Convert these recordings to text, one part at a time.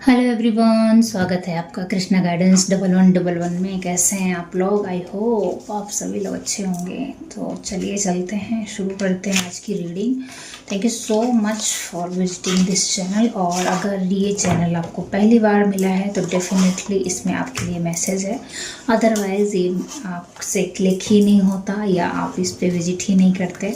Hello everyone, स्वागत है आपका कृष्णा गाइडेंस 1111 में। कैसे हैं आप लोग? आई होप आप सभी लोग अच्छे होंगे। तो चलिए चलते हैं, शुरू करते हैं आज की reading. Thank you so much for visiting this channel. और अगर ये चैनल आपको पहली बार मिला है तो डेफिनेटली इसमें आपके लिए मैसेज है, अदरवाइज़ ये आपसे क्लिक ही नहीं होता या आप इस पर विजिट ही नहीं करते।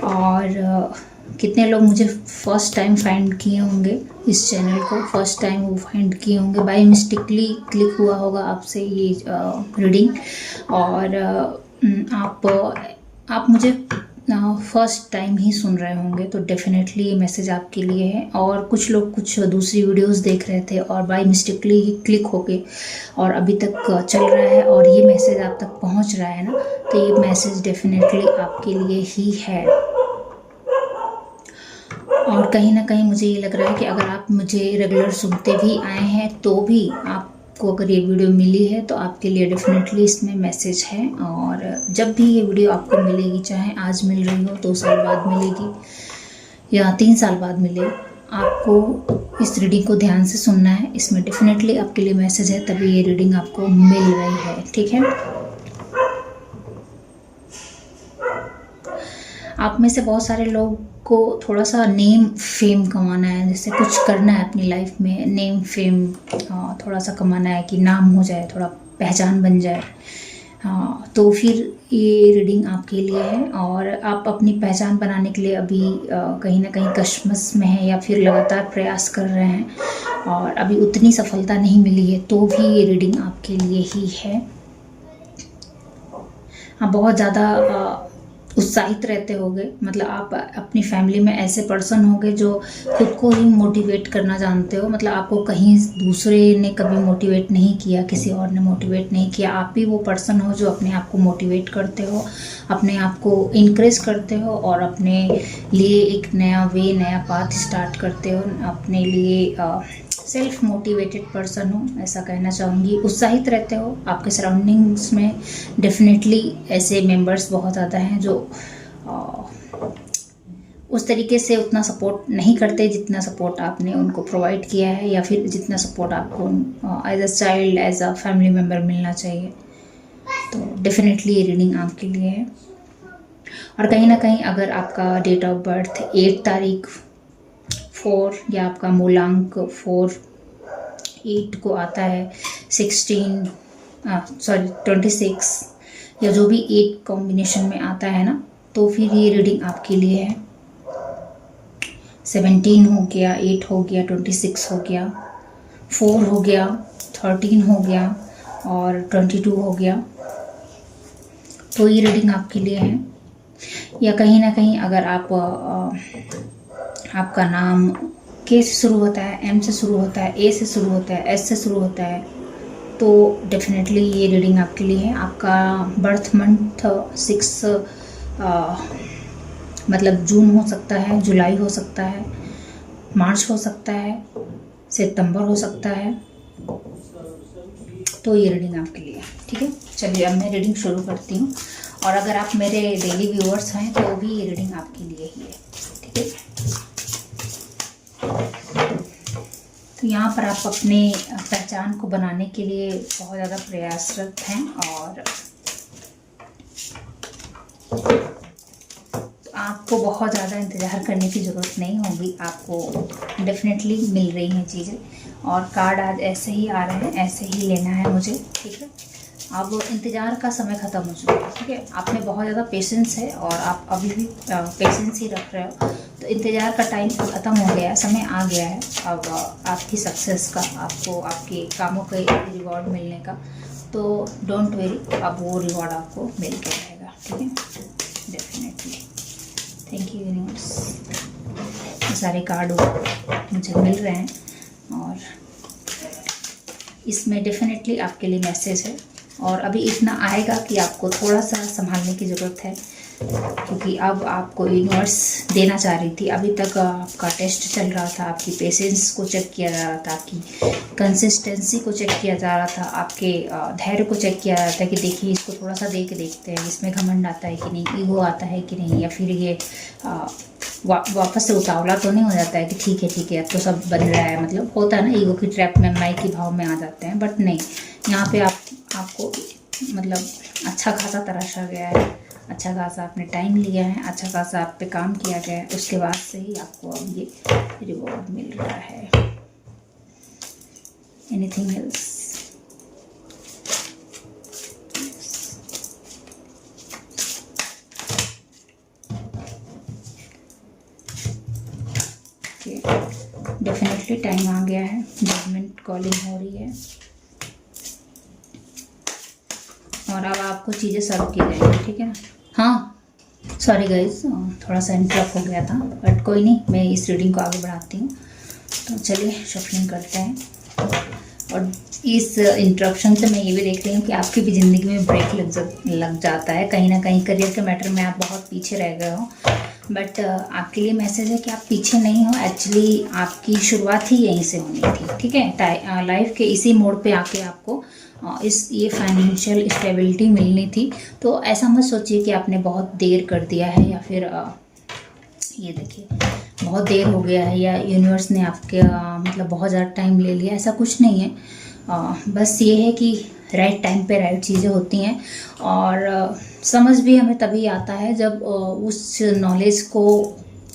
और कितने लोग मुझे फर्स्ट टाइम फाइंड किए होंगे, इस चैनल को फर्स्ट टाइम वो फाइंड किए होंगे, बाय मिस्टेकली क्लिक हुआ होगा आपसे ये रीडिंग। और आप मुझे फर्स्ट टाइम ही सुन रहे होंगे तो डेफिनेटली ये मैसेज आपके लिए है। और कुछ लोग कुछ दूसरी वीडियोस देख रहे थे और बाय मिस्टेकली ही क्लिक हो गए और अभी तक चल रहा है और ये मैसेज आप तक पहुंच रहा है ना, तो ये मैसेज डेफिनेटली आपके लिए ही है। और कहीं ना कहीं मुझे ये लग रहा है कि अगर आप मुझे रेगुलर सुनते भी आए हैं तो भी आपको अगर ये वीडियो मिली है तो आपके लिए डेफिनेटली इसमें मैसेज है। और जब भी ये वीडियो आपको मिलेगी, चाहे आज मिल रही हो, 2 साल बाद मिलेगी या 3 साल बाद मिले, आपको इस रीडिंग को ध्यान से सुनना है। इसमें डेफिनेटली आपके लिए मैसेज है, तभी ये रीडिंग आपको मिल रही है। ठीक है, आप में से बहुत सारे लोग को थोड़ा सा नेम फेम कमाना है, जैसे कुछ करना है अपनी लाइफ में, नेम फेम थोड़ा सा कमाना है कि नाम हो जाए, थोड़ा पहचान बन जाए। तो फिर ये रीडिंग आपके लिए है। और आप अपनी पहचान बनाने के लिए अभी कहीं ना कहीं कशमकश में हैं या फिर लगातार प्रयास कर रहे हैं और अभी उतनी सफलता नहीं मिली है, तो भी ये रीडिंग आपके लिए ही है। आप बहुत ज़्यादा उत्साहित रहते होगे, मतलब आप अपनी फैमिली में ऐसे पर्सन होंगे जो खुद को ही मोटिवेट करना जानते हो। मतलब आपको कहीं दूसरे ने कभी मोटिवेट नहीं किया, किसी और ने मोटिवेट नहीं किया, आप ही वो पर्सन हो जो अपने आप को मोटिवेट करते हो, अपने आप को इनक्रेज करते हो और अपने लिए एक नया वे, नया पाथ स्टार्ट करते हो। अपने लिए सेल्फ मोटिवेटेड पर्सन हो, ऐसा कहना चाहूँगी। उत्साहित रहते हो, आपके सराउंडिंग्स में डेफिनेटली ऐसे मेंबर्स बहुत ज़्यादा हैं जो उस तरीके से उतना सपोर्ट नहीं करते जितना सपोर्ट आपने उनको प्रोवाइड किया है, या फिर जितना सपोर्ट आपको as a child, as a family member मिलना चाहिए। तो डेफिनेटली ये रीडिंग आपके लिए है। और कहीं ना कहीं अगर आपका डेट ऑफ बर्थ 8 तारीख 4 या आपका मूलांक 4 8 को आता है, 26 या जो भी 8 कॉम्बिनेशन में आता है ना, तो फिर ये रीडिंग आपके लिए है। 17 हो गया, 8 हो गया, 26 हो गया, 4 हो गया, 13 हो गया और 22 हो गया, तो ये रीडिंग आपके लिए है। या कहीं ना कहीं अगर आपका नाम के से शुरू होता है, एम से शुरू होता है, ए से शुरू होता है, एस से शुरू होता है, तो डेफिनेटली ये रीडिंग आपके लिए है। आपका बर्थ मंथ 6 मतलब जून हो सकता है, जुलाई हो सकता है, मार्च हो सकता है, सितंबर हो सकता है, तो ये रीडिंग आपके लिए है। ठीक है, चलिए अब मैं रीडिंग शुरू करती हूँ। और अगर आप मेरे डेली व्यूअर्स हैं तो भी ये रीडिंग आपके लिए ही है। ठीक है, तो यहाँ पर आप अपने पहचान को बनाने के लिए बहुत ज़्यादा प्रयासरत हैं और आपको बहुत ज़्यादा इंतज़ार करने की ज़रूरत नहीं होगी, आपको डेफिनेटली मिल रही हैं चीज़ें। और कार्ड आज ऐसे ही आ रहे हैं, ऐसे ही लेना है मुझे। ठीक है, अब इंतज़ार का समय ख़त्म हो चुका है। ठीक है, आप में बहुत ज़्यादा पेशेंस है और आप अभी भी पेशेंस ही रख रहे हो, तो इंतज़ार का टाइम ख़त्म हो गया है, समय आ गया है अब आपकी सक्सेस का, आपको आपके कामों के रिवॉर्ड मिलने का। तो डोंट वेरी, अब वो रिवॉर्ड आपको मिल के रहेगा। ठीक है, डेफिनेटली। Thank you universe. सारे कार्ड मुझे मिल रहे हैं और इसमें डेफिनेटली आपके लिए मैसेज है। और अभी इतना आएगा कि आपको थोड़ा सा संभालने की ज़रूरत है, क्योंकि अब आपको यूनिवर्स देना चाह रही थी। अभी तक आपका टेस्ट चल रहा था, आपकी पेशेंस को चेक किया जा रहा था, आपकी कंसिस्टेंसी को चेक किया जा रहा था, आपके धैर्य को चेक किया जा रहा था कि देखिए इसको थोड़ा सा दे के देखते हैं, इसमें घमंड आता है कि नहीं, ईगो आता है कि नहीं, या फिर ये वापस से उतावला तो नहीं हो जाता है कि ठीक है अब तो सब बन रहा है, मतलब होता है ना ईगो की ट्रैप में, माई की भाव में आ जाते हैं, बट नहीं, यहाँ पे आपको मतलब अच्छा खासा तराशा गया है, अच्छा खासा आपने टाइम लिया है, अच्छा खासा आप पे काम किया गया है, उसके बाद से ही आपको अब ये रिवॉर्ड मिल रहा है। Anything else? डेफिनेटली टाइम आ गया है, जजमेंट कॉलिंग हो रही है और अब आपको चीज़ें सर्व की जाएंगी, ठीक है ना? हाँ, सॉरी गाइज, थोड़ा सा इंटरप्ट हो गया था, बट कोई नहीं, मैं इस रीडिंग को आगे बढ़ाती हूँ। तो चलिए शफलिंग करते हैं। और इस इंटरप्शन से मैं ये भी देख रही हूँ कि आपकी भी ज़िंदगी में ब्रेक लग जाता है, कहीं ना कहीं करियर के मैटर में आप बहुत पीछे रह गए हो, बट आपके लिए मैसेज है कि आप पीछे नहीं हो, एक्चुअली आपकी शुरुआत ही यहीं से होनी थी, ठीक है? लाइफ के इसी मोड़ पे आके आपको ये फाइनेंशियल स्टेबिलिटी मिलनी थी। तो ऐसा मत सोचिए कि आपने बहुत देर कर दिया है, या फिर ये देखिए बहुत देर हो गया है, या यूनिवर्स ने आपके मतलब बहुत ज़्यादा टाइम ले लिया, ऐसा कुछ नहीं है। बस ये है कि राइट टाइम पे राइट चीज़ें होती हैं, और समझ भी हमें तभी आता है जब उस नॉलेज को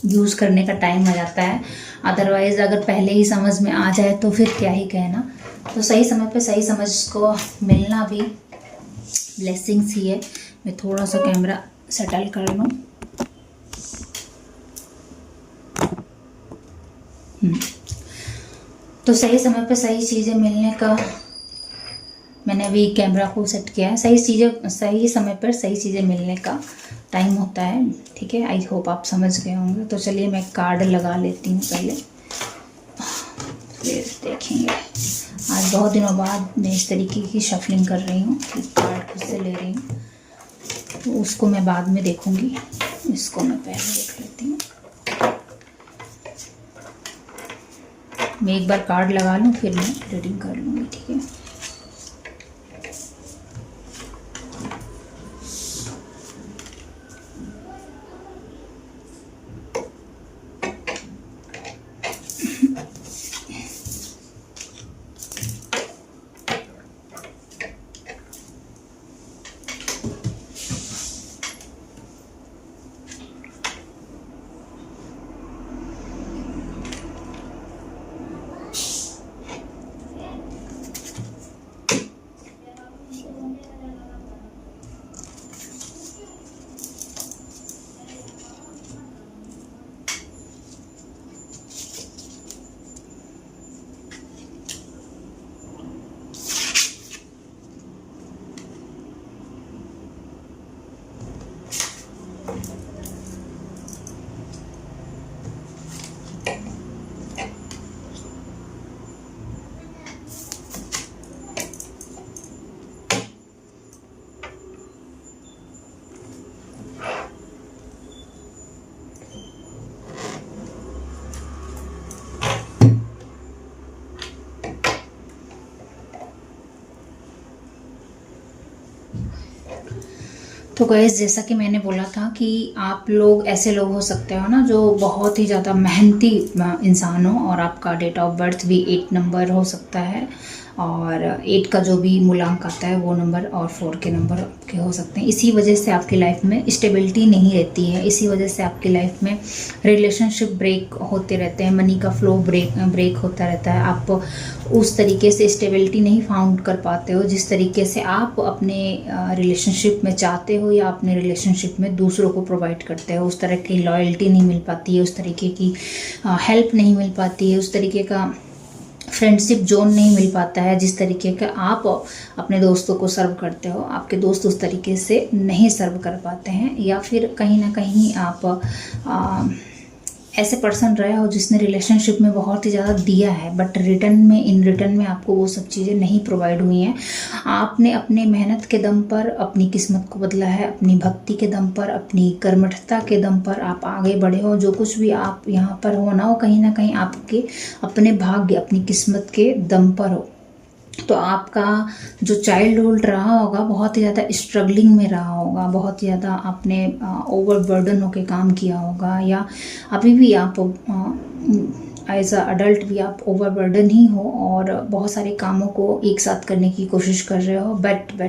यूज़ करने का टाइम आ जाता है। अदरवाइज़ अगर पहले ही समझ में आ जाए तो फिर क्या ही कहना। तो सही समय पे सही समझ को मिलना भी ब्लेसिंग्स ही है। मैं थोड़ा सा कैमरा सेटल कर लूँ। तो सही समय पे सही चीज़ें मिलने का, मैंने अभी कैमरा को सेट किया है, सही समय पर सही चीज़ें मिलने का टाइम होता है, ठीक है? आई होप आप समझ गए होंगे। तो चलिए मैं कार्ड लगा लेती हूँ पहले, फिर देखेंगे। आज बहुत दिनों बाद मैं इस तरीके की शफलिंग कर रही हूँ, कार्ड खुद से ले रही हूँ, तो उसको मैं बाद में देखूँगी, इसको मैं पहले देख लेती हूँ। मैं एक बार कार्ड लगा लूँ फिर मैं रीडिंग कर लूँगी, ठीक है? तो गाइस, जैसा कि मैंने बोला था कि आप लोग ऐसे लोग हो सकते हो ना जो बहुत ही ज़्यादा मेहनती इंसान हो, और आपका डेट ऑफ बर्थ भी 8 नंबर हो सकता है, और 8 का जो भी मूलांक आता है वो नंबर, और 4 के नंबर के हो सकते हैं। इसी वजह से आपकी लाइफ में स्टेबिलिटी नहीं रहती है, इसी वजह से आपकी लाइफ में रिलेशनशिप ब्रेक होते रहते हैं, मनी का फ्लो ब्रेक होता रहता है। आप उस तरीके से स्टेबिलिटी नहीं फाउंड कर पाते हो जिस तरीके से आप अपने रिलेशनशिप में चाहते हो, या अपने रिलेशनशिप में दूसरों को प्रोवाइड करते हो। उस तरह की लॉयल्टी नहीं मिल पाती है, उस तरीके की हेल्प नहीं मिल पाती है, उस तरीके का फ्रेंडशिप जोन नहीं मिल पाता है जिस तरीके का आप अपने दोस्तों को सर्व करते हो। आपके दोस्त उस तरीके से नहीं सर्व कर पाते हैं, या फिर कहीं ना कहीं आप ऐसे पर्सन रहे हो जिसने रिलेशनशिप में बहुत ही ज़्यादा दिया है, बट इन रिटर्न में आपको वो सब चीज़ें नहीं प्रोवाइड हुई हैं। आपने अपने मेहनत के दम पर अपनी किस्मत को बदला है, अपनी भक्ति के दम पर, अपनी कर्मठता के दम पर आप आगे बढ़े हो। जो कुछ भी आप यहाँ पर हो ना, वो कहीं ना कहीं आपके अपने भाग्य, अपनी किस्मत के दम पर हो। तो आपका जो चाइल्डहुड रहा होगा बहुत ही ज़्यादा स्ट्रगलिंग में रहा होगा, बहुत ही ज़्यादा आपने ओवरबर्डन होके काम किया होगा, या अभी भी आप एज अ अडल्ट भी आप ओवरबर्डन ही हो और बहुत सारे कामों को एक साथ करने की कोशिश कर रहे हो। बट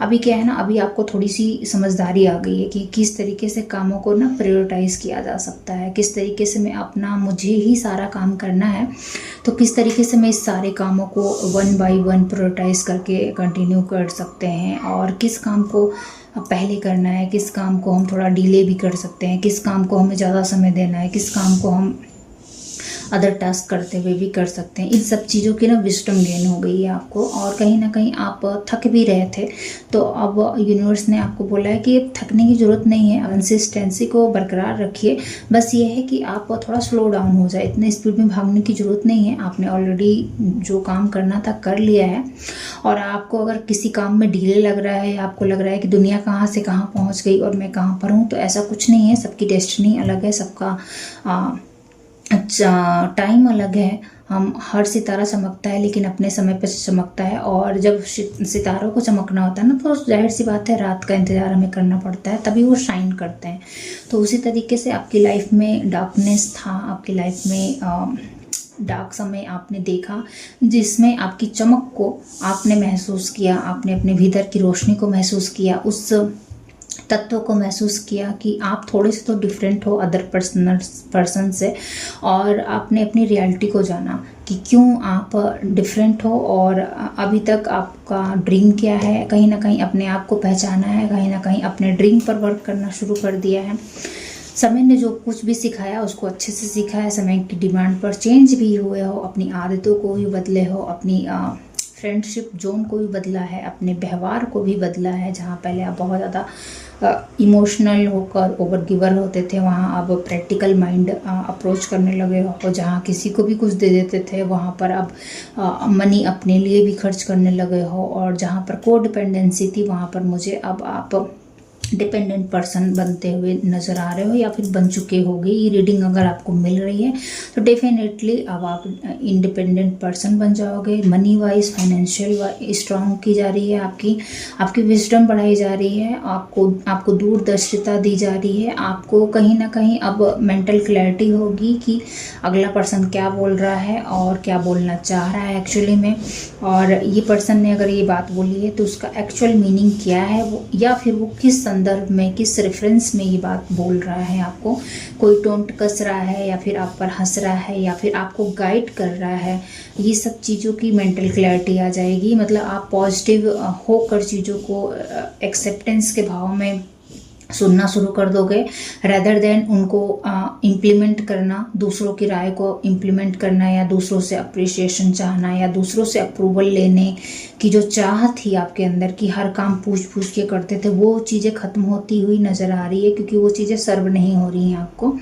अभी क्या है ना, अभी आपको थोड़ी सी समझदारी आ गई है कि किस तरीके से कामों को ना प्रायोरिटाइज़ किया जा सकता है, किस तरीके से मैं अपना, मुझे ही सारा काम करना है तो किस तरीके से मैं इस सारे कामों को 1 बाय 1 प्रायोरिटाइज़ करके कंटिन्यू कर सकते हैं, और किस काम को पहले करना है, किस काम को हम थोड़ा डिले भी कर सकते हैं, किस काम को हमें ज़्यादा समय देना है, किस काम को हम अदर टास्क करते हुए भी कर सकते हैं। इन सब चीज़ों की ना विजडम गेन हो गई है आपको, और कहीं ना कहीं आप थक भी रहे थे तो अब यूनिवर्स ने आपको बोला है कि थकने की ज़रूरत नहीं है, कंसिस्टेंसी को बरकरार रखिए। बस ये है कि आप थोड़ा स्लो डाउन हो जाए, इतने स्पीड में भागने की ज़रूरत नहीं है। आपने ऑलरेडी जो काम करना था कर लिया है, और आपको अगर किसी काम में डिले लग रहा है, आपको लग रहा है कि दुनिया कहाँ से कहाँ पहुँच गई और मैं कहाँ पर हूँ, तो ऐसा कुछ नहीं है। सबकी डेस्टिनी अलग है, सबका अच्छा टाइम अलग है। हम हर सितारा चमकता है लेकिन अपने समय पर चमकता है, और जब सितारों को चमकना होता है ना तो जाहिर सी बात है रात का इंतज़ार हमें करना पड़ता है, तभी वो शाइन करते हैं। तो उसी तरीके से आपकी लाइफ में डार्कनेस था, आपकी लाइफ में डार्क समय आपने देखा, जिसमें आपकी चमक को आपने महसूस किया, आपने अपने भीतर की रोशनी को महसूस किया, उस तत्व को महसूस किया कि आप थोड़े से तो डिफरेंट हो अदर पर्सन से, और आपने अपनी रियलिटी को जाना कि क्यों आप डिफरेंट हो, और अभी तक आपका ड्रीम क्या है। कहीं ना कहीं अपने आप को पहचाना है, कहीं ना कहीं अपने ड्रीम पर वर्क करना शुरू कर दिया है। समय ने जो कुछ भी सिखाया उसको अच्छे से सीखा है, समय की डिमांड पर चेंज भी हुए हो, अपनी आदतों को भी बदले हो, अपनी फ्रेंडशिप जोन को भी बदला है, अपने व्यवहार को भी बदला है। जहाँ पहले आप बहुत ज़्यादा इमोशनल होकर ओवर गिवर होते थे, वहाँ अब प्रैक्टिकल माइंड अप्रोच करने लगे हो। जहाँ किसी को भी कुछ दे देते थे वहाँ पर अब मनी अपने लिए भी खर्च करने लगे हो, और जहाँ पर को डिपेंडेंसी थी वहाँ पर मुझे अब आप डिपेंडेंट पर्सन बनते हुए नज़र आ रहे हो, या फिर बन चुके होगे। ये रीडिंग अगर आपको मिल रही है तो डेफिनेटली अब आप इंडिपेंडेंट पर्सन बन जाओगे। मनी वाइज, फाइनेंशियल स्ट्रांग की जा रही है, आपकी विजडम बढ़ाई जा रही है, आपको दूरदर्शिता दी जा रही है। आपको कहीं ना कहीं अब मेंटल क्लैरिटी होगी कि अगला पर्सन क्या बोल रहा है और क्या बोलना चाह रहा है एक्चुअली में, और ये पर्सन ने अगर ये बात बोली है तो उसका एक्चुअल मीनिंग क्या है वो, या फिर वो किस संदर्भ में, किस रेफरेंस में ये बात बोल रहा है। आपको कोई टोंट कस रहा है, या फिर आप पर हंस रहा है, या फिर आपको गाइड कर रहा है। ये सब चीज़ों की मेंटल क्लैरिटी आ जाएगी। मतलब आप पॉजिटिव होकर चीज़ों को एक्सेप्टेंस के भाव में सुनना शुरू कर दोगे, रेदर देन उनको इम्प्लीमेंट करना, दूसरों की राय को इम्प्लीमेंट करना, या दूसरों से अप्रिसिएशन चाहना, या दूसरों से अप्रूवल लेने की जो चाह थी आपके अंदर की हर काम पूछ के करते थे, वो चीज़ें ख़त्म होती हुई नज़र आ रही है, क्योंकि वो चीज़ें सर्व नहीं हो रही हैं आपको।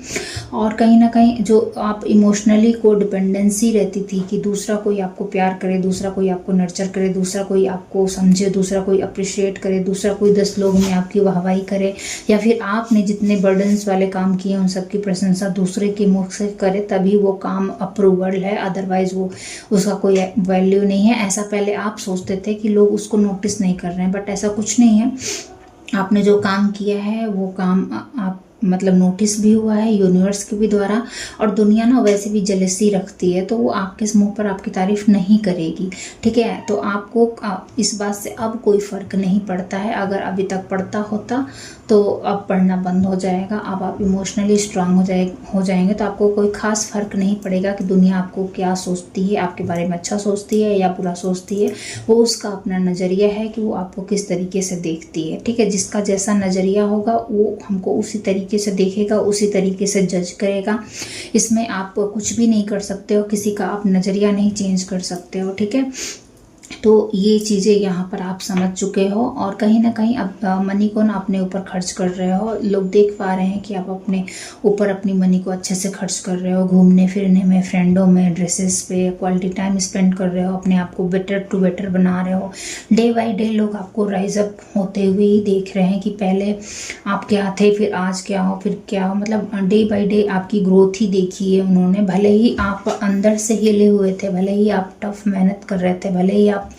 और कहीं ना कहीं जो आप इमोशनली को डिपेंडेंसी रहती थी कि दूसरा कोई आपको प्यार करे, दूसरा कोई आपको नर्चर करे, दूसरा कोई आपको समझे, दूसरा कोई अप्रिशिएट करे, दूसरा कोई 10 लोग में आपकी वाहवाही करे, या फिर आपने जितने बर्डन्स वाले काम किए उन सब की प्रशंसा दूसरे के मुख से करे, तभी वो काम अप्रूवल है, अदरवाइज वो उसका कोई वैल्यू नहीं है। ऐसा पहले आप सोचते थे कि लोग उसको नोटिस नहीं कर रहे हैं, बट ऐसा कुछ नहीं है। आपने जो काम किया है वो काम आप मतलब नोटिस भी हुआ है यूनिवर्स के भी द्वारा, और दुनिया ना वैसे भी जेलसी रखती है, तो वो आपके मुंह पर आपकी तारीफ नहीं करेगी, ठीक है। तो आपको इस बात से अब कोई फ़र्क नहीं पड़ता है। अगर अभी तक पड़ता होता तो अब पढ़ना बंद हो जाएगा। अब आप इमोशनली स्ट्रांग हो जाएंगे, तो आपको कोई ख़ास फ़र्क नहीं पड़ेगा कि दुनिया आपको क्या सोचती है, आपके बारे में अच्छा सोचती है या बुरा सोचती है। वो उसका अपना नज़रिया है कि वो आपको किस तरीके से देखती है, ठीक है। जिसका जैसा नज़रिया होगा वो हमको उसी तरीके से देखेगा, उसी तरीके से जज करेगा। इसमें आप कुछ भी नहीं कर सकते हो, किसी का आप नज़रिया नहीं चेंज कर सकते हो, ठीक है। तो ये चीज़ें यहाँ पर आप समझ चुके हो और कहीं ना कहीं अब मनी को ना अपने ऊपर खर्च कर रहे हो। लोग देख पा रहे हैं कि आप अपने ऊपर अपनी मनी को अच्छे से खर्च कर रहे हो, घूमने फिरने में, फ्रेंडों में, ड्रेसेस पे क्वालिटी टाइम स्पेंड कर रहे हो, अपने आप को बेटर टू बेटर बना रहे हो। डे बाई डे लोग आपको राइज अप होते हुए ही देख रहे हैं कि पहले आप क्या थे, फिर आज क्या हो, फिर क्या हो। मतलब डे बाई डे आपकी ग्रोथ ही देखी है उन्होंने। भले ही आप अंदर से हिले हुए थे, भले ही आप टफ मेहनत कर रहे थे, भले ही आप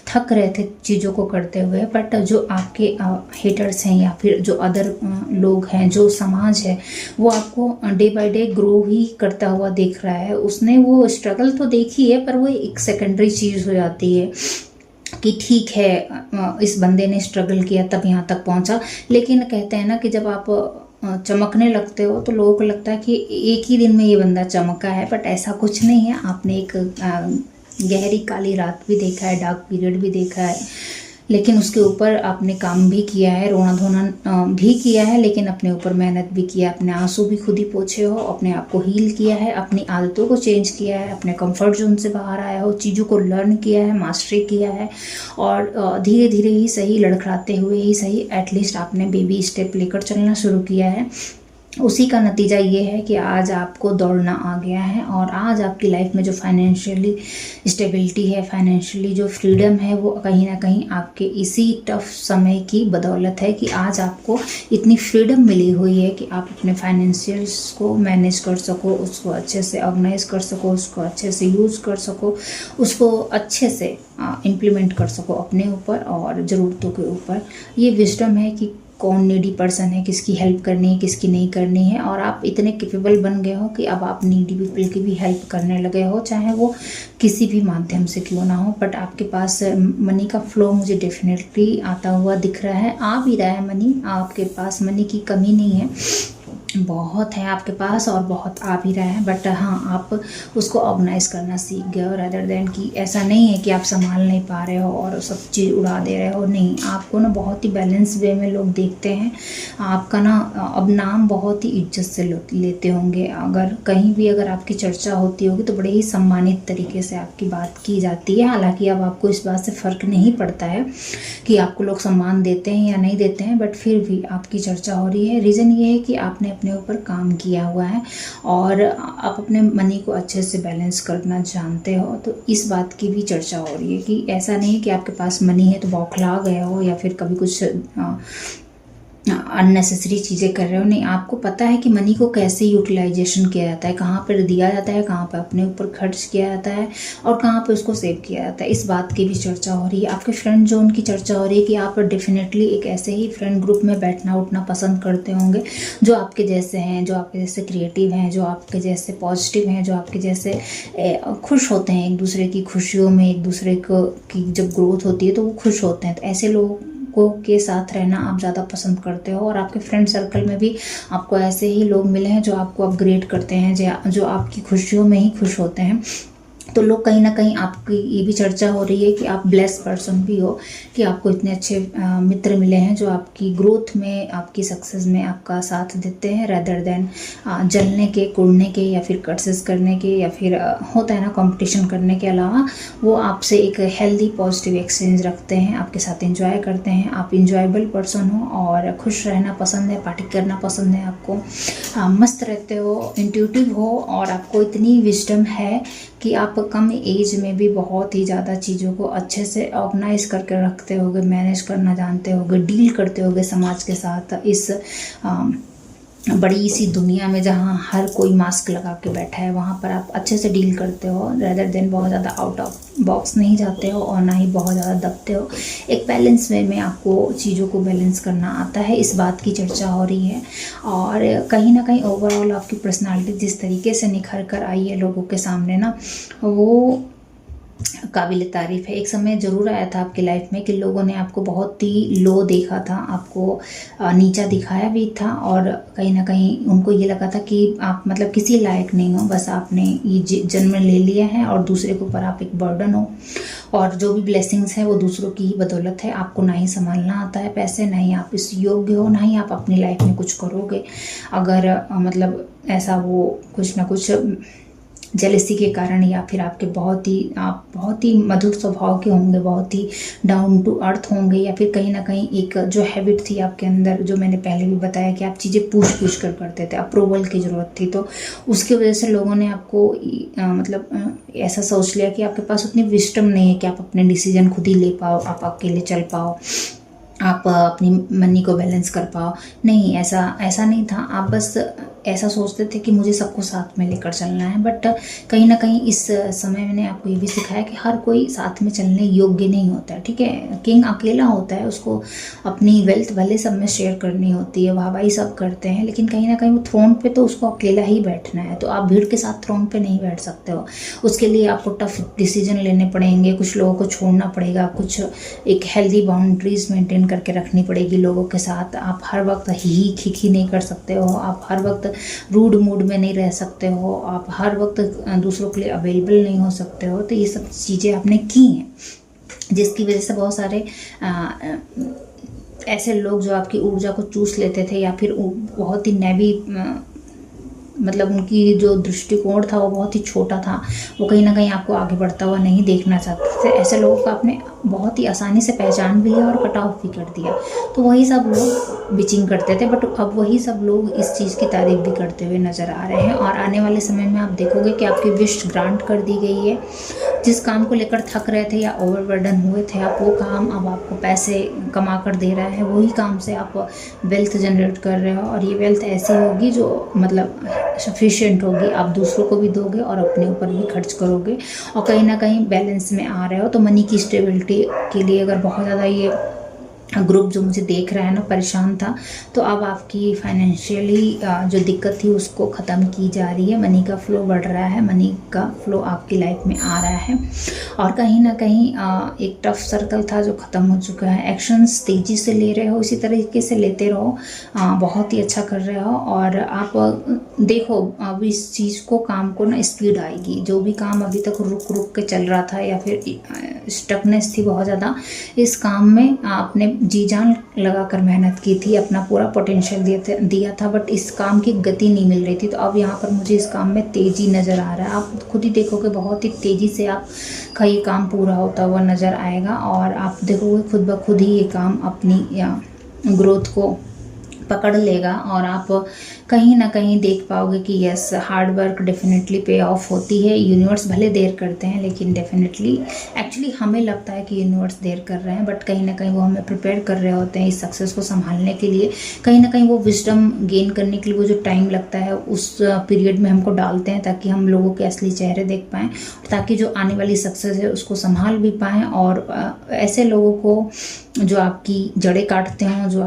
थक रहे थे चीज़ों को करते हुए, बट जो आपके हेटर्स हैं या फिर जो अदर लोग हैं, जो समाज है, वो आपको डे बाय डे ग्रो ही करता हुआ देख रहा है। उसने वो स्ट्रगल तो देखी है, पर वो एक सेकेंडरी चीज़ हो जाती है कि ठीक है इस बंदे ने स्ट्रगल किया तब यहाँ तक पहुँचा। लेकिन कहते हैं ना कि जब आप चमकने लगते हो तो लोगों को लगता है कि एक ही दिन में ये बंदा चमका है, बट ऐसा कुछ नहीं है। आपने एक गहरी काली रात भी देखा है, डार्क पीरियड भी देखा है, लेकिन उसके ऊपर आपने काम भी किया है, रोना धोना भी किया है, लेकिन अपने ऊपर मेहनत भी किया, अपने आंसू भी खुद ही पोंछे हो, अपने आप को हील किया है, अपनी आदतों को चेंज किया है, अपने कंफर्ट जोन से बाहर आया हो, चीज़ों को लर्न किया है, मास्टरी किया है, और धीरे धीरे ही सही, लड़खड़ाते हुए ही सही, एटलीस्ट आपने बेबी स्टेप लेकर चलना शुरू किया है। उसी का नतीजा ये है कि आज आपको दौड़ना आ गया है, और आज आपकी लाइफ में जो फाइनेंशियली स्टेबिलिटी है, फाइनेंशियली जो फ्रीडम है, वो कहीं ना कहीं आपके इसी टफ समय की बदौलत है कि आज आपको इतनी फ्रीडम मिली हुई है कि आप अपने फाइनेंशियल्स को मैनेज कर सको, उसको अच्छे से ऑर्गेनाइज कर सको, उसको अच्छे से यूज़ कर सको, उसको अच्छे से इम्प्लीमेंट कर सको अपने ऊपर और ज़रूरतों के ऊपर। ये विजडम है कि कौन नीडी पर्सन है, किसकी हेल्प करनी है, किसकी नहीं करनी है, और आप इतने कैपेबल बन गए हो कि अब आप नीडी पीपल की भी हेल्प करने लगे हो, चाहे वो किसी भी माध्यम से क्यों ना हो। बट आपके पास मनी का फ्लो मुझे डेफिनेटली आता हुआ दिख रहा है, आ भी रहा है मनी। आपके पास मनी की कमी नहीं है, बहुत है आपके पास और बहुत आ भी रहा है, bट हाँ आप उसको ऑर्गेनाइज करना सीख गए हो, रदर देन कि ऐसा नहीं है कि आप संभाल नहीं पा रहे हो और सब चीज़ उड़ा दे रहे हो। नहीं, आपको ना बहुत ही बैलेंस वे में लोग देखते हैं। आपका ना अब नाम बहुत ही इज्जत से लेते होंगे। अगर कहीं भी अगर आपकी चर्चा होती होगी तो बड़े ही सम्मानित तरीके से आपकी बात की जाती है। हालांकि अब आपको इस बात से फ़र्क नहीं पड़ता है कि आपको लोग सम्मान देते हैं या नहीं देते हैं, बट फिर भी आपकी चर्चा हो रही है। रीज़न ये है कि आपने अपने ऊपर काम किया हुआ है और आप अपने मनी को अच्छे से बैलेंस करना जानते हो। तो इस बात की भी चर्चा हो रही है कि ऐसा नहीं है कि आपके पास मनी है तो बौखला गए हो या फिर कभी कुछ अननेसेसरी चीज़ें कर रहे हो। नहीं, आपको पता है कि मनी को कैसे यूटिलाइजेशन किया जाता है, कहाँ पर दिया जाता है, कहाँ पर अपने ऊपर खर्च किया जाता है और कहाँ पर उसको सेव किया जाता है। इस बात की भी चर्चा हो रही है। आपके फ्रेंड जोन की चर्चा हो रही है कि आप डेफिनेटली एक ऐसे ही फ्रेंड ग्रुप में बैठना उठना पसंद करते होंगे जो आपके जैसे हैं, जो आपके जैसे क्रिएटिव हैं, जो आपके जैसे पॉजिटिव हैं, जो आपके जैसे खुश होते हैं एक दूसरे की खुशियों में, एक दूसरे को की जब ग्रोथ होती है तो वो खुश होते हैं। तो ऐसे लोगों के साथ रहना आप ज़्यादा पसंद करते हो और आपके फ्रेंड सर्कल में भी आपको ऐसे ही लोग मिले हैं जो आपको अपग्रेड करते हैं, जो आपकी खुशियों में ही खुश होते हैं। तो लोग कहीं ना कहीं आपकी ये भी चर्चा हो रही है कि आप ब्लेस्ड पर्सन भी हो कि आपको इतने अच्छे मित्र मिले हैं जो आपकी ग्रोथ में, आपकी सक्सेस में आपका साथ देते हैं, रेदर देन जलने के, कुड़ने के या फिर कर्सेस करने के या फिर होता है ना कंपटीशन करने के अलावा वो आपसे एक हेल्दी पॉजिटिव एक्सचेंज रखते हैं, आपके साथ एंजॉय करते हैं। आप इंजॉयबल पर्सन हो और खुश रहना पसंद है, पार्टी करना पसंद है, आपको मस्त रहते हो, इंट्यूटिव हो और आपको इतनी विजडम है कि आप कम एज में भी बहुत ही ज़्यादा चीज़ों को अच्छे से ऑर्गेनाइज करके रखते होगे, मैनेज करना जानते होगे, डील करते होगे समाज के साथ। इस बड़ी सी दुनिया में जहाँ हर कोई मास्क लगा के बैठा है वहाँ पर आप अच्छे से डील करते हो, रेदर देन बहुत ज़्यादा आउट ऑफ बॉक्स नहीं जाते हो और ना ही बहुत ज़्यादा दबते हो। एक बैलेंस वे में आपको चीज़ों को बैलेंस करना आता है, इस बात की चर्चा हो रही है। और कहीं ना कहीं ओवरऑल आपकी पर्सनालिटी जिस तरीके से निखर कर आई है लोगों के सामने ना, वो काबिल तारीफ़ है। एक समय ज़रूर आया था आपकी लाइफ में कि लोगों ने आपको बहुत ही लो देखा था, आपको नीचा दिखाया भी था और कहीं ना कहीं उनको ये लगा था कि आप मतलब किसी लायक नहीं हो, बस आपने ये जन्म ले लिया है और दूसरे के ऊपर आप एक बर्डन हो और जो भी ब्लेसिंग्स है वो दूसरों की ही बदौलत है। आपको ना ही संभालना आता है पैसे, ना ही आप इस योग्य हो, ना ही आप अपनी लाइफ में कुछ करोगे। अगर मतलब ऐसा वो कुछ ना कुछ जेलसी के कारण, या फिर आप बहुत ही मधुर स्वभाव के होंगे, बहुत ही डाउन टू अर्थ होंगे, या फिर कहीं ना कहीं एक जो हैबिट थी आपके अंदर, जो मैंने पहले भी बताया कि आप चीज़ें पूछ कर करते थे, अप्रूवल की ज़रूरत थी, तो उसकी वजह से लोगों ने आपको ऐसा सोच लिया कि आपके पास उतनी विस्डम नहीं है कि आप अपने डिसीजन खुद ही ले पाओ, आप अकेले चल पाओ, आप अपनी मनी को बैलेंस कर पाओ। नहीं, ऐसा नहीं था। आप बस ऐसा सोचते थे कि मुझे सबको साथ में लेकर चलना है, बट कहीं ना कहीं इस समय मैंने आपको ये भी सिखाया कि हर कोई साथ में चलने योग्य नहीं होता है, ठीक है। किंग अकेला होता है, उसको अपनी वेल्थ भले सब में शेयर करनी होती है, वाहवाही सब करते हैं, लेकिन कहीं ना कहीं वो थ्रोन पे तो उसको अकेला ही बैठना है। तो आप भीड़ के साथ थ्रोन पे नहीं बैठ सकते हो, उसके लिए आपको टफ डिसीजन लेने पड़ेंगे, कुछ लोगों को छोड़ना पड़ेगा, कुछ एक हेल्दी बाउंड्रीज मेंटेन करके रखनी पड़ेगी लोगों के साथ। आप हर वक्त ही खिखी नहीं कर सकते हो, आप हर वक्त रूड मूड में नहीं रह सकते हो, आप हर वक्त दूसरों के लिए अवेलेबल नहीं हो सकते हो। तो ये सब चीज़ें आपने की हैं, जिसकी वजह से बहुत सारे ऐसे लोग जो आपकी ऊर्जा को चूस लेते थे, या फिर बहुत ही नैवी मतलब उनकी जो दृष्टिकोण था वो बहुत ही छोटा था, वो कहीं ना कहीं आपको आगे बढ़ता हुआ नहीं देखना चाहते थे। ऐसे लोगों को आपने बहुत ही आसानी से पहचान भी लिया और कट ऑफ भी कर दिया। तो वही सब लोग बिचिंग करते थे, बट अब वही सब लोग इस चीज़ की तारीफ भी करते हुए नज़र आ रहे हैं। और आने वाले समय में आप देखोगे कि आपकी विश ग्रांट कर दी गई है। जिस काम को लेकर थक रहे थे या ओवरबर्डन हुए थे आप, वो काम अब आपको पैसे कमा कर दे रहा है। वही काम से आप वेल्थ जनरेट कर रहे हो, और ये वेल्थ ऐसी होगी जो मतलब सफिशिएंट होगी, आप दूसरों को भी दोगे और अपने ऊपर भी खर्च करोगे, और कहीं ना कहीं बैलेंस में आ रहे हो। तो मनी की स्टेबिलिटी के लिए अगर बहुत ज़्यादा ये ग्रुप जो मुझे देख रहा है ना परेशान था, तो अब आपकी फाइनेंशियली जो दिक्कत थी उसको ख़त्म की जा रही है। मनी का फ्लो बढ़ रहा है, मनी का फ्लो आपकी लाइफ में आ रहा है, और कहीं ना कहीं एक टफ सर्कल था जो ख़त्म हो चुका है। एक्शंस तेज़ी से ले रहे हो, इसी तरीके से लेते रहो, बहुत ही अच्छा कर रहे हो। और आप देखो अब इस चीज़ को, काम को ना स्पीड आएगी। जो भी काम अभी तक रुक के चल रहा था, या फिर स्टकनेस थी बहुत ज़्यादा, इस काम में आपने जी जान लगा कर मेहनत की थी, अपना पूरा पोटेंशियल दिया था, बट इस काम की गति नहीं मिल रही थी। तो अब यहाँ पर मुझे इस काम में तेज़ी नज़र आ रहा है। आप खुद ही देखोगे बहुत ही तेज़ी से आपका ये काम पूरा होता हुआ नज़र आएगा, और आप देखोगे खुद ब खुद ही ये काम अपनी ग्रोथ को पकड़ लेगा, और आप कहीं ना कहीं देख पाओगे कि यस, हार्ड वर्क डेफिनेटली पे ऑफ होती है। यूनिवर्स भले देर करते हैं, लेकिन डेफिनेटली एक्चुअली हमें लगता है कि यूनिवर्स देर कर रहे हैं, बट कहीं ना कहीं वो हमें प्रिपेयर कर रहे होते हैं इस सक्सेस को संभालने के लिए। कहीं ना कहीं वो विजडम गेन करने के लिए वो जो टाइम लगता है उस पीरियड में हमको डालते हैं, ताकि हम लोगों के असली चेहरे देख पाएँ, ताकि जो आने वाली सक्सेस है उसको संभाल भी पाएँ। और ऐसे लोगों को जो आपकी जड़ें काटते हों, जो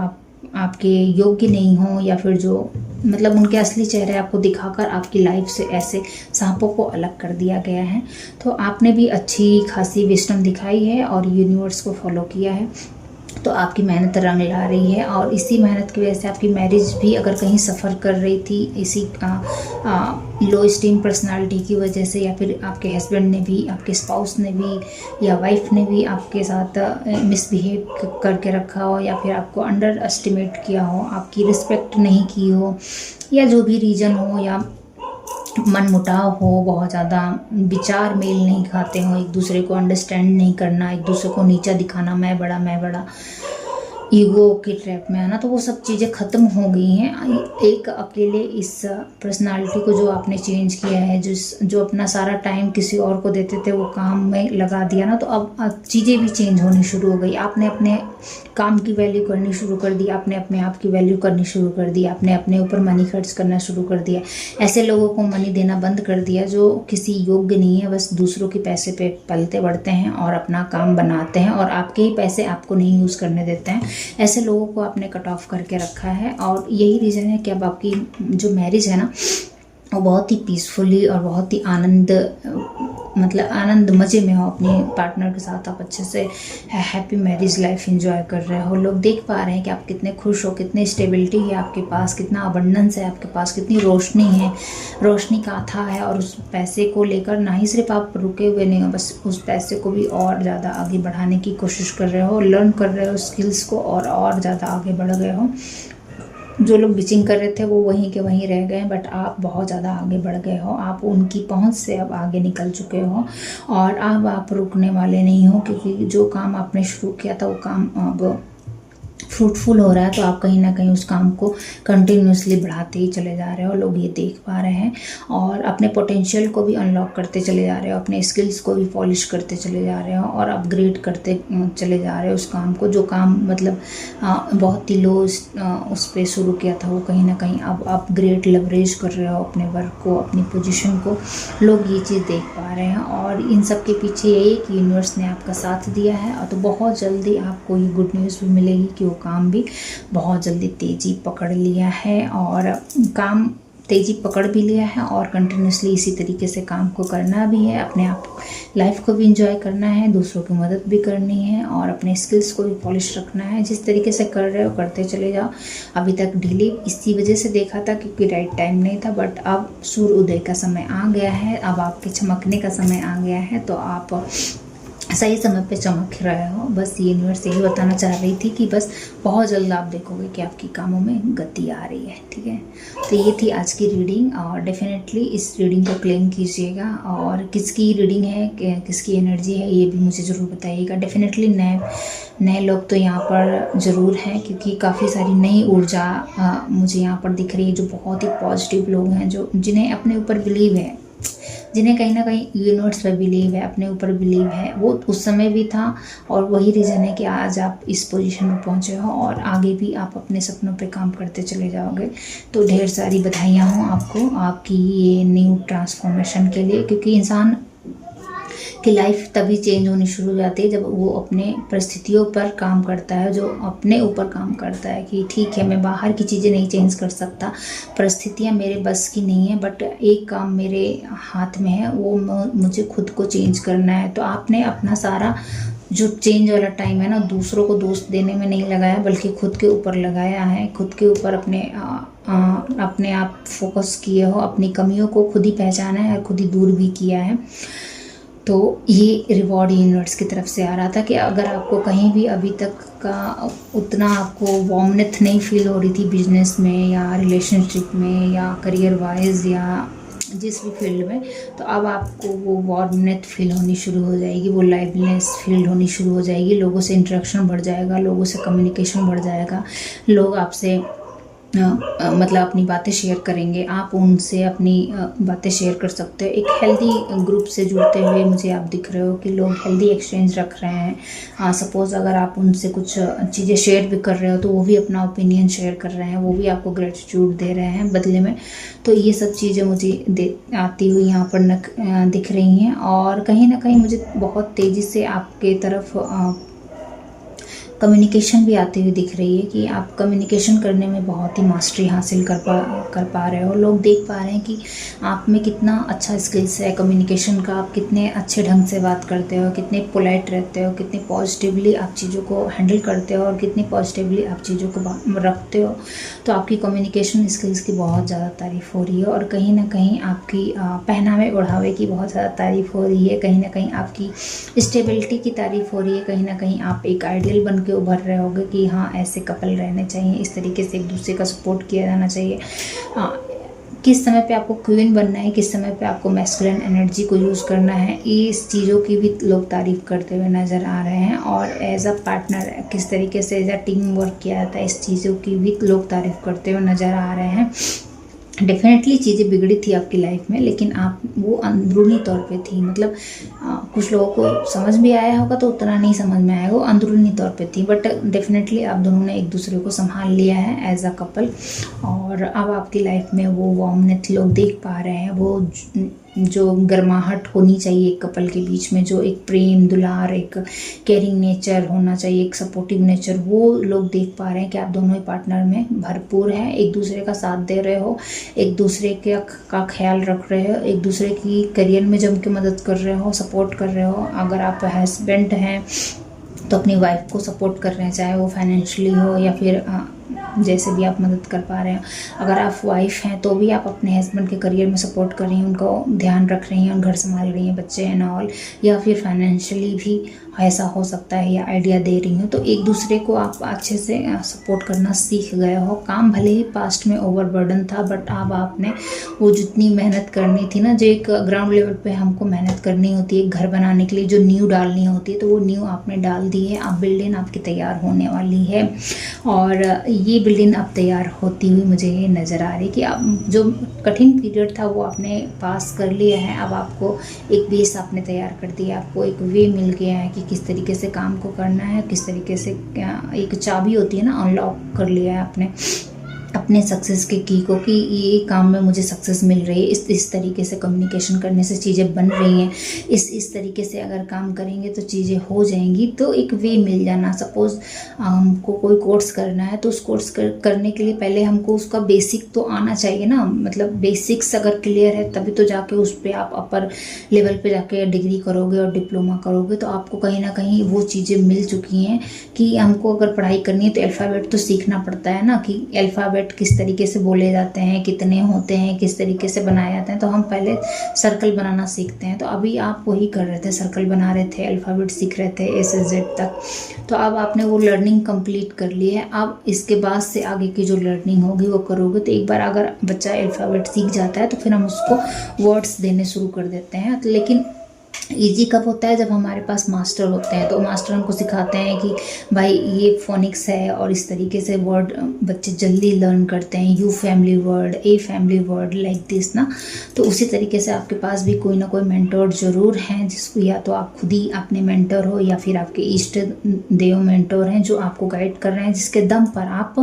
आपके योग्य नहीं हो, या फिर जो मतलब उनके असली चेहरे आपको दिखाकर आपकी लाइफ से ऐसे सांपों को अलग कर दिया गया है। तो आपने भी अच्छी खासी विजडम दिखाई है और यूनिवर्स को फॉलो किया है, तो आपकी मेहनत रंग ला रही है। और इसी मेहनत की वजह से आपकी मैरिज भी अगर कहीं सफ़र कर रही थी, इसी लो स्टीम पर्सनालिटी की वजह से, या फिर आपके हस्बैंड ने भी, आपके स्पाउस ने भी, या वाइफ ने भी आपके साथ मिसबिहेव करके रखा हो, या फिर आपको अंडर एस्टिमेट किया हो, आपकी रिस्पेक्ट नहीं की हो, या जो भी रीज़न हो, या मन मुटाव हो, बहुत ज़्यादा विचार मेल नहीं खाते हो, एक दूसरे को अंडरस्टैंड नहीं करना, एक दूसरे को नीचा दिखाना, मैं बड़ा, ईगो की ट्रैप में आना, तो वो सब चीज़ें ख़त्म हो गई हैं। एक अकेले इस पर्सनालिटी को जो आपने चेंज किया है, जो अपना सारा टाइम किसी और को देते थे वो काम में लगा दिया ना, तो अब चीज़ें भी चेंज होनी शुरू हो गई। आपने अपने काम की वैल्यू करनी शुरू कर दी, आपने अपने आप की वैल्यू करनी शुरू कर दी, आपने अपने ऊपर मनी खर्च करना शुरू कर दिया। ऐसे लोगों को मनी देना बंद कर दिया जो किसी योग्य नहीं है, बस दूसरों के पैसे पे पलते बढ़ते हैं और अपना काम बनाते हैं, और आपके ही पैसे आपको नहीं यूज़ करने देते हैं। ऐसे लोगों को आपने कट ऑफ करके रखा है, और यही रीज़न है कि अब आपकी जो मैरिज है ना, वो बहुत ही पीसफुली और बहुत ही आनंद मज़े में हो। अपने पार्टनर के साथ आप अच्छे से हैप्पी मैरिज लाइफ एंजॉय कर रहे हो। लोग देख पा रहे हैं कि आप कितने खुश हो, कितनी स्टेबिलिटी है आपके पास, कितना अबंडेंस है आपके पास, कितनी रोशनी है, रोशनी का अथाह है। और उस पैसे को लेकर ना ही सिर्फ आप रुके हुए नहीं हो, बस उस पैसे को भी और ज़्यादा आगे बढ़ाने की कोशिश कर रहे हो, लर्न कर रहे हो स्किल्स को, और ज़्यादा आगे बढ़ गए हो। जो लोग बिचिंग कर रहे थे वो वहीं के वहीं रह गए, बट आप बहुत ज़्यादा आगे बढ़ गए हो, आप उनकी पहुंच से अब आगे निकल चुके हो और अब आप रुकने वाले नहीं हो, क्योंकि जो काम आपने शुरू किया था वो काम अब फ्रूटफुल हो रहा है। तो आप कहीं ना कहीं उस काम को कंटिन्यूसली बढ़ाते ही चले जा रहे हो, लोग ये देख पा रहे हैं, और अपने पोटेंशियल को भी अनलॉक करते चले जा रहे हो, अपने स्किल्स को भी पॉलिश करते चले जा रहे हो और अपग्रेड करते चले जा रहे हो उस काम को। जो काम मतलब बहुत ही लो उस पर शुरू किया था, वो कहीं ना कहीं अब अपग्रेड लेवरेज कर रहे हो अपने वर्क को, अपनी पोजीशन को। लोग ये चीज़ देख पा रहे हैं और इन सब के पीछे यही कि यूनिवर्स ने आपका साथ दिया है। और तो बहुत जल्दी आपको ये गुड न्यूज़ भी मिलेगी कि वो काम भी बहुत जल्दी तेज़ी पकड़ लिया है, और काम तेज़ी पकड़ भी लिया है और कंटिन्यूसली इसी तरीके से काम को करना भी है। अपने आप लाइफ को भी इंजॉय करना है, दूसरों की मदद भी करनी है और अपने स्किल्स को भी पॉलिश रखना है। जिस तरीके से कर रहे हो करते चले जाओ। अभी तक डिले इसी वजह से देखा था क्योंकि राइट टाइम नहीं था, बट अब सूर्य उदय का समय आ गया है, अब आपके चमकने का समय आ गया है, तो आप सही समय पे चमक रहे हो। बस ये यूनिवर्स यही बताना चाह रही थी कि बस बहुत जल्द आप देखोगे कि आपकी कामों में गति आ रही है। ठीक है, तो ये थी आज की रीडिंग और डेफिनेटली इस रीडिंग को क्लेम कीजिएगा और किसकी रीडिंग है, किसकी एनर्जी है, ये भी मुझे ज़रूर बताइएगा। डेफिनेटली नए लोग तो यहाँ पर ज़रूर हैं, क्योंकि काफ़ी सारी नई ऊर्जा मुझे यहाँ पर दिख रही है, जो बहुत ही पॉजिटिव लोग हैं, जो जिन्हें अपने ऊपर बिलीव है, जिन्हें कहीं ना कहीं यूनिवर्स पर बिलीव है, अपने ऊपर बिलीव है। वो उस समय भी था और वही रीज़न है कि आज आप इस पोजीशन में पहुंचे हो और आगे भी आप अपने सपनों पे काम करते चले जाओगे। तो ढेर सारी बधाइयाँ हों आपको आपकी ये न्यू ट्रांसफॉर्मेशन के लिए, क्योंकि इंसान कि लाइफ तभी चेंज होनी शुरू हो जाती है जब वो अपने परिस्थितियों पर काम करता है, जो अपने ऊपर काम करता है कि ठीक है मैं बाहर की चीज़ें नहीं चेंज कर सकता, परिस्थितियाँ मेरे बस की नहीं है, बट एक काम मेरे हाथ में है, वो मुझे खुद को चेंज करना है। तो आपने अपना सारा जो चेंज वाला टाइम है ना, दूसरों को दोस्त देने में नहीं लगाया, बल्कि खुद के ऊपर लगाया है। खुद के ऊपर अपने आप फोकस किए हो, अपनी कमियों को खुद ही पहचाना है और खुद ही दूर भी किया है। तो ये रिवॉर्ड यूनिवर्स की तरफ से आ रहा था कि अगर आपको कहीं भी अभी तक का उतना आपको वार्मनेस नहीं फील हो रही थी बिजनेस में या रिलेशनशिप में या करियर वाइज या जिस भी फील्ड में, तो अब आपको वो वार्मनेस फील होनी शुरू हो जाएगी, वो लाइवलीनेस फील होनी शुरू हो जाएगी। लोगों से इंटरेक्शन बढ़ जाएगा, लोगों से कम्युनिकेशन बढ़ जाएगा, लोग आपसे मतलब अपनी बातें शेयर करेंगे, आप उनसे अपनी बातें शेयर कर सकते हो। एक हेल्दी ग्रुप से जुड़ते हुए मुझे आप दिख रहे हो कि लोग हेल्दी एक्सचेंज रख रहे हैं। सपोज़ अगर आप उनसे कुछ चीज़ें शेयर भी कर रहे हो तो वो भी अपना ओपिनियन शेयर कर रहे हैं, वो भी आपको ग्रेटिट्यूड दे रहे हैं बदले में। तो ये सब चीज़ें मुझे आती हुई यहाँ पर दिख रही हैं और कहीं ना कहीं मुझे बहुत तेज़ी से आपके तरफ कम्युनिकेशन भी आती हुई दिख रही है कि आप कम्युनिकेशन करने में बहुत ही मास्टरी हासिल कर पा रहे हो। लोग देख पा रहे हैं कि आप में कितना अच्छा स्किल्स है कम्युनिकेशन का, आप कितने अच्छे ढंग से बात करते हो, कितने पोलाइट रहते हो, कितने पॉजिटिवली आप चीज़ों को हैंडल करते हो और कितनी पॉजिटिवली आप चीज़ों को रखते हो। तो आपकी कम्युनिकेशन स्किल्स की बहुत ज़्यादा तारीफ़ हो रही है और कहीं ना कहीं आपकी पहनावे ओढ़ावे की बहुत ज़्यादा तारीफ़ हो रही है, कहीं ना कहीं आपकी स्टेबिलिटी की तारीफ़ हो रही है, कहीं ना कहीं आप एक आइडियल बन के उभर रहे होगे कि हाँ ऐसे कपल रहने चाहिए, इस तरीके से एक दूसरे का सपोर्ट किया जाना चाहिए। किस समय पे आपको क्वीन बनना है, किस समय पे आपको मैस्कुलिन एनर्जी को यूज़ करना है, इस चीज़ों की भी लोग तारीफ़ करते हुए नज़र आ रहे हैं। और एज अ पार्टनर किस तरीके से एज अ टीम वर्क किया जाता है, इस चीज़ों की भी लोग तारीफ़ करते हुए नज़र आ रहे हैं। डेफिनेटली चीज़ें बिगड़ी थी आपकी लाइफ में, लेकिन आप वो अंदरूनी तौर पे थी, मतलब कुछ लोगों को समझ भी आया होगा तो उतना नहीं समझ में आएगा, वो अंदरूनी तौर पे थी, बट डेफिनेटली आप दोनों ने एक दूसरे को संभाल लिया है एज अ कपल। और अब आपकी लाइफ में वो वार्मनेस लोग देख पा रहे हैं, वो जो गर्माहट होनी चाहिए एक कपल के बीच में, जो एक प्रेम दुलार, एक केयरिंग नेचर होना चाहिए, एक सपोर्टिव नेचर, वो लोग देख पा रहे हैं कि आप दोनों ही पार्टनर में भरपूर हैं, एक दूसरे का साथ दे रहे हो, एक दूसरे का ख्याल रख रहे हो, एक दूसरे की करियर में जम के मदद कर रहे हो, सपोर्ट कर रहे हो। अगर आप हस्बैंड हैं तो अपनी वाइफ को सपोर्ट कर रहे हैं, चाहे वो फाइनेंशियली हो या फिर जैसे भी आप मदद कर पा रहे हैं। अगर आप वाइफ हैं तो भी आप अपने हस्बैंड के करियर में सपोर्ट कर रही हैं, उनको ध्यान रख रही हैं, घर संभाल रही हैं, बच्चे एंड ऑल, या फिर फाइनेंशियली भी ऐसा हो सकता है या आइडिया दे रही हूँ। तो एक दूसरे को आप अच्छे से सपोर्ट करना सीख गए हो। काम भले ही पास्ट में ओवरबर्डन था, बट अब आपने वो जितनी मेहनत करनी थी ना, जो एक ग्राउंड लेवल पे हमको मेहनत करनी होती है घर बनाने के लिए, जो नींव डालनी होती है, तो वो नींव आपने डाल दी है। अब बिल्डिंग आपकी तैयार होने वाली है और ये बिल्डिंग अब तैयार होती हुई मुझे ये नज़र आ रही कि अब जो कठिन पीरियड था वो आपने पास कर लिया है। अब आपको एक बेस आपने तैयार कर दिया, आपको एक वे मिल गया है कि किस तरीके से काम को करना है, किस तरीके से एक चाबी होती है ना, अनलॉक कर लिया है आपने अपने सक्सेस के की को कि ये काम में मुझे सक्सेस मिल रही है, इस तरीके से कम्युनिकेशन करने से चीज़ें बन रही हैं, इस तरीके से अगर काम करेंगे तो चीज़ें हो जाएंगी। तो एक वे मिल जाना। सपोज़ हमको कोई कोर्स करना है तो उस कोर्स करने के लिए पहले हमको उसका बेसिक तो आना चाहिए ना, मतलब बेसिक्स अगर क्लियर है तभी तो जाके उस पर आप अपर लेवल पे जाके डिग्री करोगे और डिप्लोमा करोगे। तो आपको कहीं ना कहीं वो चीज़ें मिल चुकी हैं कि हमको अगर पढ़ाई करनी है तो अल्फ़ाबेट तो सीखना पड़ता है ना, कि अल्फ़ाबेट किस तरीके से बोले जाते हैं, कितने होते हैं, किस तरीके से बनाए जाते हैं। तो हम पहले सर्कल बनाना सीखते हैं। तो अभी आप वही कर रहे थे, सर्कल बना रहे थे, अल्फ़ाबेट सीख रहे थे A से Z तक। तो अब आपने वो लर्निंग कंप्लीट कर ली है। अब इसके बाद से आगे की जो लर्निंग होगी वो करोगे। तो एक बार अगर बच्चा अल्फ़ाबेट सीख जाता है तो फिर हम उसको वर्ड्स देने शुरू कर देते हैं। तो लेकिन ईजी कब होता है, जब हमारे पास मास्टर होते हैं। तो मास्टर हमको सिखाते हैं कि भाई ये फोनिक्स है और इस तरीके से वर्ड बच्चे जल्दी लर्न करते हैं, you family word, a family word, like this ना। तो उसी तरीके से आपके पास भी कोई ना कोई मेंटोर ज़रूर हैं, जिसको या तो आप खुद ही अपने मेंटोर हो या फिर आपके इष्ट देव मेंटोर हैं जो आपको गाइड कर रहे हैं, जिसके दम पर आप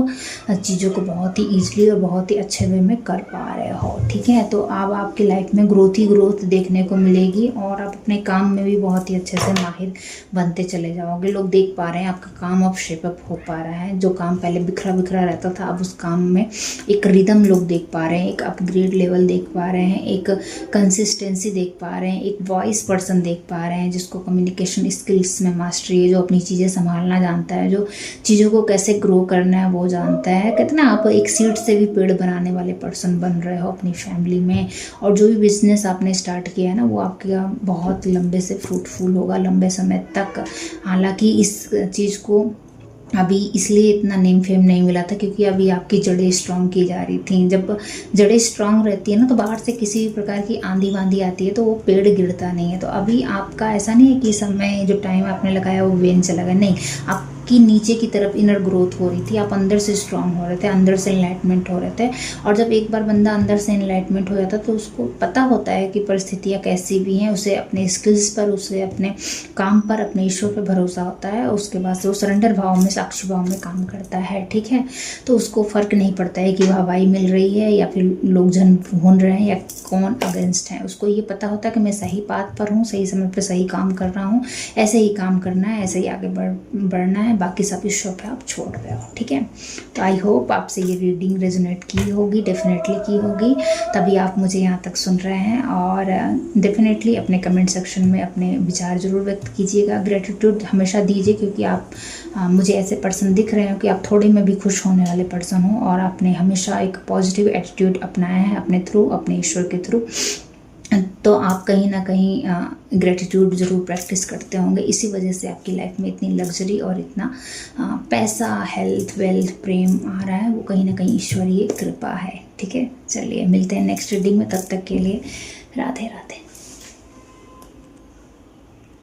चीज़ों को बहुत ही ईजिली और बहुत ही अच्छे वे में कर पा रहे हो। ठीक है, तो अब आपकी लाइफ में ग्रोथ ही ग्रोथ देखने को मिलेगी और आप अपने काम में भी बहुत ही अच्छे से माहिर बनते चले जाओगे। लोग देख पा रहे हैं आपका काम अब शेप अप हो पा रहा है। जो काम पहले बिखरा बिखरा रहता था, अब उस काम में एक रिदम लोग देख पा रहे हैं, एक अपग्रेड लेवल देख पा रहे हैं, एक कंसिस्टेंसी देख पा रहे हैं, एक वॉइस पर्सन देख पा रहे हैं जिसको कम्युनिकेशन स्किल्स में मास्टरी है, जो अपनी चीज़ें संभालना जानता है, जो चीज़ों को कैसे ग्रो करना है वो जानता है। कहते ना, आप एक सीड से भी पेड़ बनाने वाले पर्सन बन रहे हो अपनी फैमिली में। और जो भी बिजनेस आपने स्टार्ट किया है ना, वो आपका बहुत लंबे से फ्रूटफुल होगा, लंबे समय तक। हालांकि इस चीज़ को अभी इसलिए इतना नेम फेम नहीं मिला था क्योंकि अभी आपकी जड़ें स्ट्रॉन्ग की जा रही थी। जब जड़ें स्ट्रॉन्ग रहती है ना, तो बाहर से किसी भी प्रकार की आंधी वांधी आती है तो वो पेड़ गिरता नहीं है। तो अभी आपका ऐसा नहीं है कि समय जो टाइम आपने लगाया वो वेन चला गया, नहीं। आप कि नीचे की तरफ इनर ग्रोथ हो रही थी, आप अंदर से स्ट्रांग हो रहे थे, अंदर से एनलाइटमेंट हो रहे थे। और जब एक बार बंदा अंदर से एनलाइटमेंट हो जाता है तो उसको पता होता है कि परिस्थितियाँ कैसी भी हैं, उसे अपने स्किल्स पर, उसे अपने काम पर, अपने ईश्वर पर भरोसा होता है। उसके बाद से वो सरेंडर भाव में, साक्षी भाव में काम करता है। ठीक है, तो उसको फ़र्क नहीं पड़ता है कि वाहवाही मिल रही है या फिर लोग जन भून रहे हैं या कौन अगेंस्ट है। उसको ये पता होता है कि मैं सही बात पर हूँ, सही समय पर सही काम कर रहा हूँ, ऐसे ही काम करना है, ऐसे ही आगे बढ़ना है, बाकी सब ईश्वर पे आप छोड़ रहे हो। ठीक है, तो आई होप आपसे ये रीडिंग रेजोनेट की होगी, डेफिनेटली की होगी, तभी आप मुझे यहाँ तक सुन रहे हैं। और डेफिनेटली अपने कमेंट सेक्शन में अपने विचार ज़रूर व्यक्त कीजिएगा। ग्रेटिट्यूड हमेशा दीजिए क्योंकि आप मुझे ऐसे पर्सन दिख रहे हो कि आप थोड़े में भी खुश होने वाले पर्सन हो और आपने हमेशा एक पॉजिटिव एटीट्यूड अपनाया है अपने थ्रू, अपने ईश्वर के थ्रू। तो आप कहीं ना कहीं ग्रेटिट्यूड ज़रूर प्रैक्टिस करते होंगे। इसी वजह से आपकी लाइफ में इतनी लग्जरी और इतना पैसा, हेल्थ, वेल्थ, प्रेम आ रहा है। वो कहीं ना कहीं ईश्वरीय कृपा है। ठीक है, चलिए मिलते हैं नेक्स्ट रीडिंग में। तब तक के लिए राधे राधे।